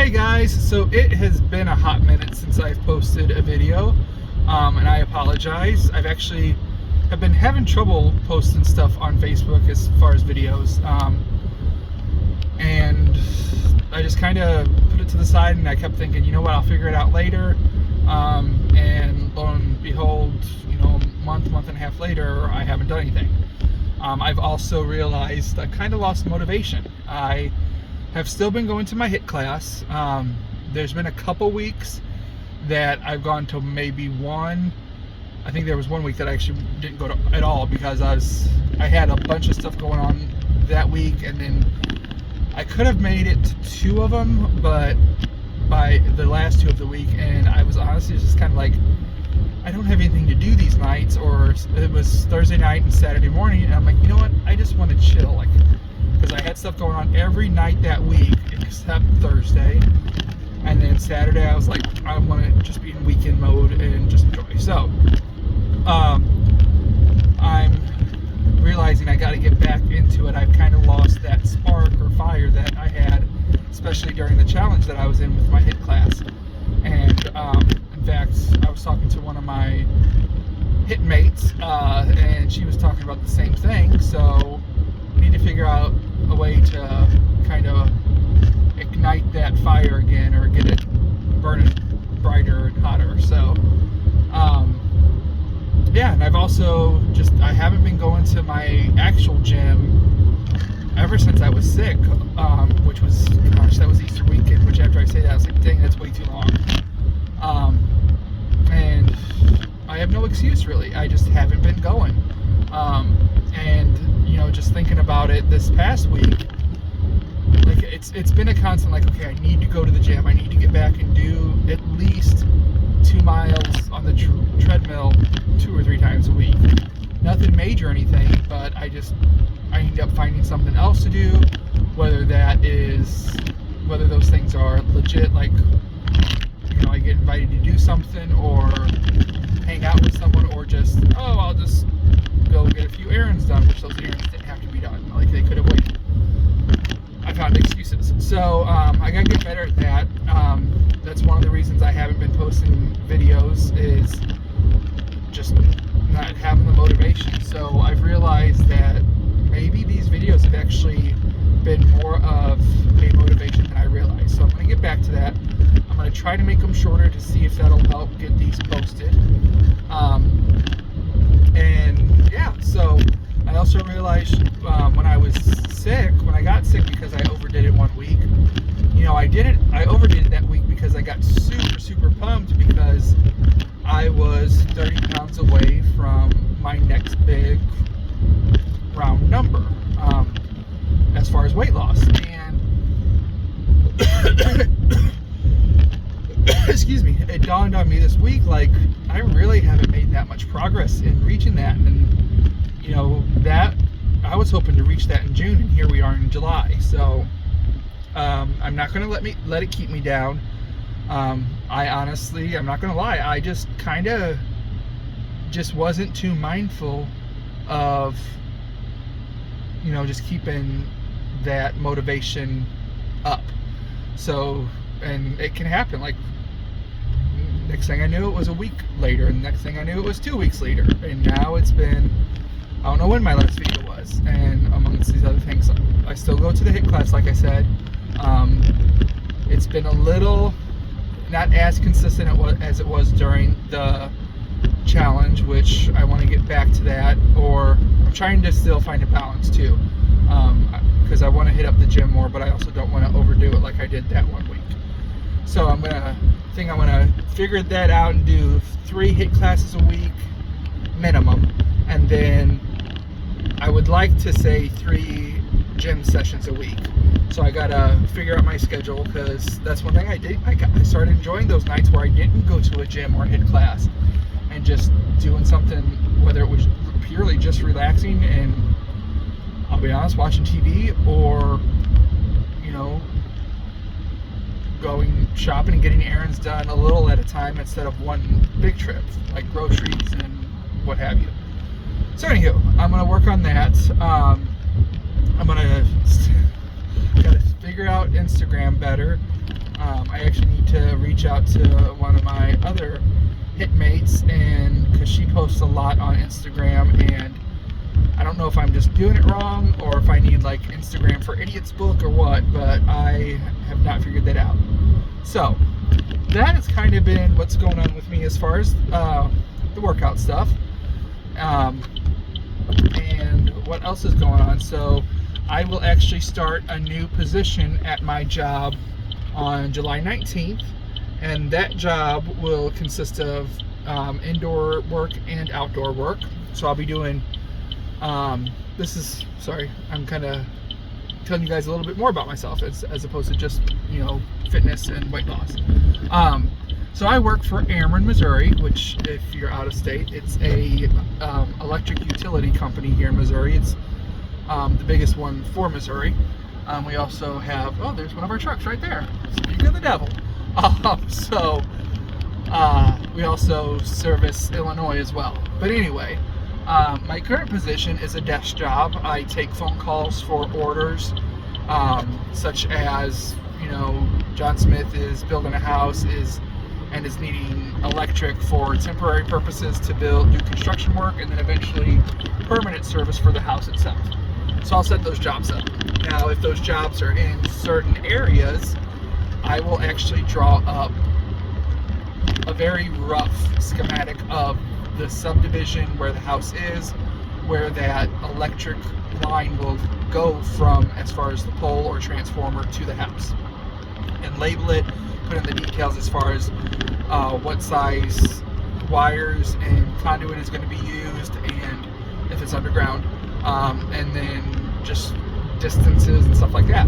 Hey guys, so it has been a hot minute since I've posted a video, and I apologize. Have been having trouble posting stuff on Facebook as far as videos, and I just kind of put it to the side, and I kept thinking, you know what, I'll figure it out later, and lo and behold, a month and a half later, I haven't done anything. I've also realized I've kind of lost motivation. I have still been going to my HIIT class. There's been a couple weeks that I've gone to maybe one. I think there was 1 week that I actually didn't go to at all because I had a bunch of stuff going on that week, and then I could have made it to 2 of them, but by the last 2 of the week, and I was honestly just kind of like, I don't have anything to do these nights, or it was Thursday night and Saturday morning, and I'm like, you know what, I just want to chill, because I had stuff going on every night that week except Thursday, and then Saturday I was like, I want to just be in weekend mode and just enjoy. So I'm realizing I got to get back into it. I've kind of lost that spark or fire that I had, especially during the challenge that I was in with my HIIT class. And in fact, I was talking to one of my HIIT mates, and she was talking about the same thing. So need to figure out a way to kind of ignite that fire again, or get it burning brighter and hotter. So yeah, and I've also I haven't been going to my actual gym ever since I was sick, which was, gosh, that was Easter weekend, which after I say that, I was like, dang, that's way too long. And I have no excuse really, I just haven't been going. And just thinking about it this past week, like it's been a constant, like, okay, I need to go to the gym, I need to get back and do at least 2 miles on the treadmill 2 or 3 times a week. Nothing major or anything, but I end up finding something else to do, whether those things are legit, like, I get invited to do something, or hang out with someone, or just, I'll just go get a few errands done, which those errands didn't have to be done. Like, they could have waited. I found excuses. So I gotta get better at that. That's one of the reasons I haven't been posting videos, is just not having the motivation. So I've realized that maybe these videos have actually been more of a motivation than I realized. So I'm going to get back to that. I'm going to try to make them shorter to see if that'll help get these posted. And yeah, so I also realized when I got sick because I overdid it 1 week. I overdid it that week because I got super pumped because I was 30 pounds away from my next big round number, as far as weight loss. And excuse me, it dawned on me this week, like, I really haven't made that much progress in reaching that. And that I was hoping to reach that in June, and here we are in July. So I'm not going to let it keep me down. I honestly, I'm not going to lie, I just wasn't too mindful of just keeping that motivation up. So, and it can happen, like, next thing I knew, it was a week later, and next thing I knew, it was 2 weeks later, and now it's been, I don't know when my last video was. And amongst these other things, I still go to the HIIT class, like I said. It's been a little not as consistent as it was during the challenge, which I want to get back to that, or I'm trying to still find a balance too, because I want to hit up the gym more, but I also don't want to overdo it like I did that 1 week. So I'm gonna figure that out and do 3 HIIT classes a week minimum, and then I would like to say 3 gym sessions a week. So I gotta figure out my schedule, because that's one thing I did. I started enjoying those nights where I didn't go to a gym or HIIT class, and just doing something, whether it was purely just relaxing and, I'll be honest, watching TV, or going shopping and getting errands done a little at a time instead of one big trip, like groceries and what have you. So anywho, I'm gonna work on that. I'm gonna gotta figure out Instagram better. I actually need to reach out to one of my other hitmates, and because she posts a lot on Instagram, and I don't know if I'm just doing it wrong or if I need like Instagram for Idiots book or what, but I have not figured that out. So that has kind of been what's going on with me as far as the workout stuff. And what else is going on? So I will actually start a new position at my job on July 19th, and that job will consist of indoor work and outdoor work. So I'll be doing sorry, I'm kind of telling you guys a little bit more about myself as opposed to just, you know, fitness and weight loss. So I work for Ameren, Missouri, which, if you're out of state, it's a electric utility company here in Missouri. It's the biggest one for Missouri. We also have, oh, there's one of our trucks right there. Speak of the devil. We also service Illinois as well. But anyway, my current position is a desk job. I take phone calls for orders, such as, you know, John Smith is building a house and is needing electric for temporary purposes to do construction work, and then eventually permanent service for the house itself. So I'll set those jobs up. Now, if those jobs are in certain areas, I will actually draw up a very rough schematic of the subdivision where the house is, where that electric line will go from as far as the pole or transformer to the house, and label it, put in the details as far as what size wires and conduit is going to be used, and if it's underground, and then just distances and stuff like that.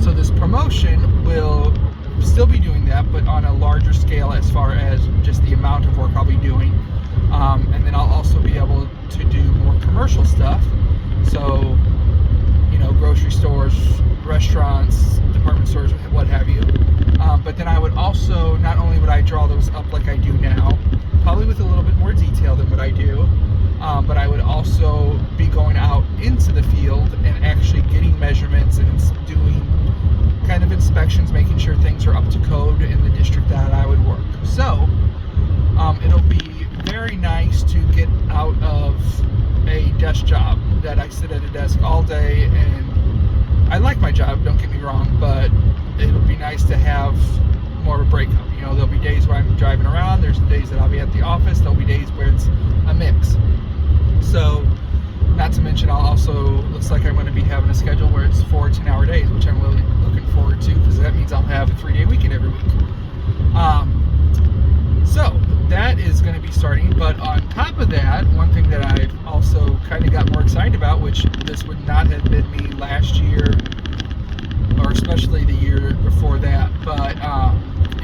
So this promotion will still be doing that, but on a larger scale as far as just the amount of work I'll be doing. And then I'll also be able to do more commercial stuff. So, you know, grocery stores, restaurants, department stores, what have you. But then I would also, not only would I draw those up like I do now, probably with a little bit more detail than what I do, but I would also be going out into the field and actually getting measurements and doing kind of inspections, making sure things are up to code in the district that I would work. So it'll be very nice to get out of a desk job that I sit at a desk all day, and I like my job, don't get me wrong, but it'll be nice to have more of a break up. You know, there'll be days where I'm driving around, there's days that I'll be at the office, there'll be days where it's a mix. So, not to mention, I'll also, looks like I'm going to be having a schedule where it's 4 10-hour days, which I'm really looking forward to, because that means I'll have a 3-day weekend every week. So that is going to be starting, but on top of that, one thing that I've also kind of got more excited about, which this would not have been me last year, or especially the year before that, but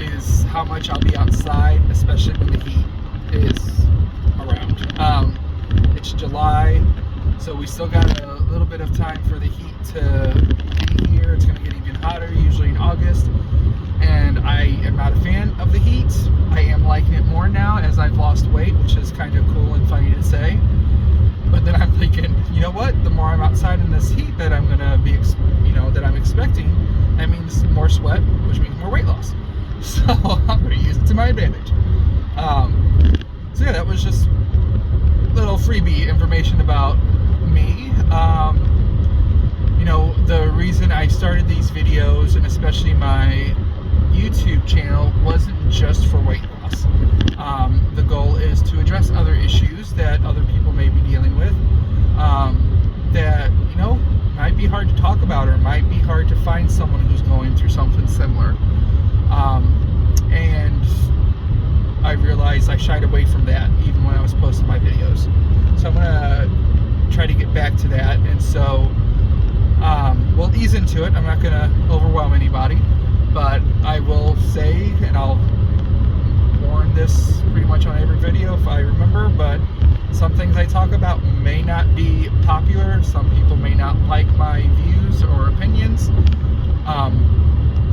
is how much I'll be outside, especially when the heat is around. It's July, so we still got a little bit of time for the heat to be here. It's going to get even hotter, usually in August, and I am not a fan of the heat. I am liking it more now as I've lost weight, which is kind of cool and funny to say. But then I'm thinking, you know what? The more I'm outside in this heat that I'm going to be, that I'm expecting, that means more sweat, which means more weight loss. So I'm going to use it to my advantage. So yeah, that was just little freebie information about me. The reason I started these videos, and especially my YouTube channel, wasn't just for weight loss. The goal is to address other issues that other people may be dealing with, that, might be hard to talk about, or might be hard to find someone who's going through something similar. And I realized I shied away from that even when I was posting my videos. So I'm going to try to get back to that. And so we'll ease into it. I'm not going to overwhelm anybody, but I will say, and I'll warn this pretty much on every video if I remember, but some things I talk about may not be popular. Some people may not like my views or opinions,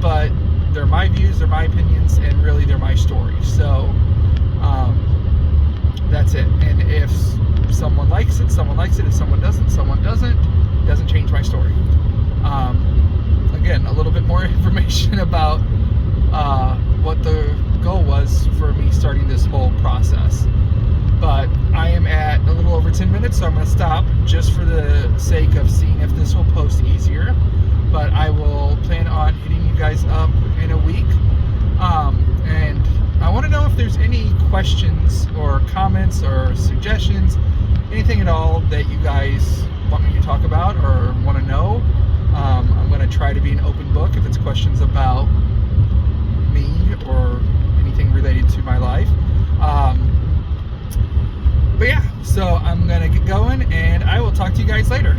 but they're my views, they're my opinions, and really they're my story. So that's it. And if someone likes it, someone likes it. If someone doesn't, someone doesn't. It doesn't change my story. Again, a little bit more information about impetus for me starting this whole process. But I am at a little over 10 minutes, so I'm going to stop just for the sake of seeing if this will post easier. But I will plan on hitting you guys up in a week. And I want to know if there's any questions or comments or suggestions, anything at all that you guys want me to talk about or want to know. I'm going to try to be an open book if it's questions about me or anything related to my life. But yeah, so I'm going to get going, and I will talk to you guys later.